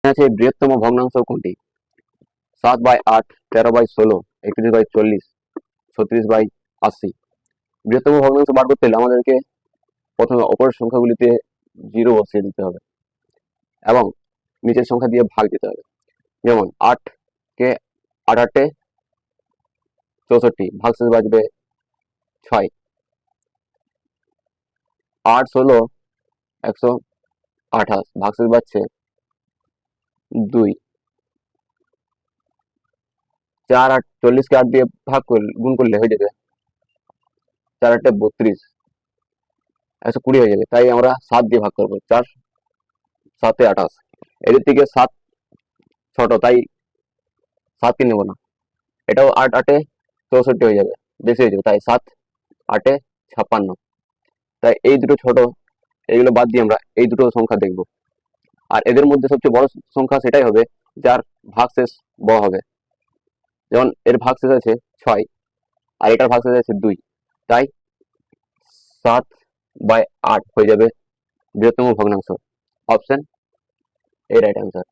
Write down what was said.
আছে বৃহত্তম ভগ্নাংশ কোনটি? 7/8, 13/16, 31/40, 36/80। বৃহত্তম ভগ্নাংশ বার করতে হলে আমাদেরকে প্রথমে অপরের সংখ্যাগুলিতে 0 বসিয়ে দিতে হবে এবং নিচের সংখ্যা দিয়ে ভাগ দিতে হবে। যেমন 8 কে 8 64, ভাগশেষ বাজবে 6। 8 16 128, ভাগশেষ বাজছে 2। 4 8 40 কে 8 দিয়ে ভাগ করলে গুণ করলে হয়ে যাবে 4 8 32, 120 হয়ে যাবে। তাই আমরা 7 দিয়ে ভাগ করবো। 4 7 28। এদের থেকে 7 ছোট, তাই 7 কে নেবো না। এটাও 8 8 64 হয়ে যাবে, বেশি হয়ে যাবে, তাই 7 8 56। তাই এই দুটো ছোট, এইগুলো বাদ দিয়ে আমরা এই দুটো সংখ্যা দেখব। আর এদের মধ্যে সবচেয়ে বড় সংখ্যা সেটাই হবে যার ভাগশেষ বড় হবে। যেমন এর ভাগশেষ আছে 6 আর এটার ভাগশেষ আছে 2, তাই 7/8 হয়ে যাবে বৃহত্তম ভগ্নাংশ। অপশন এই রাইট অ্যান্সার।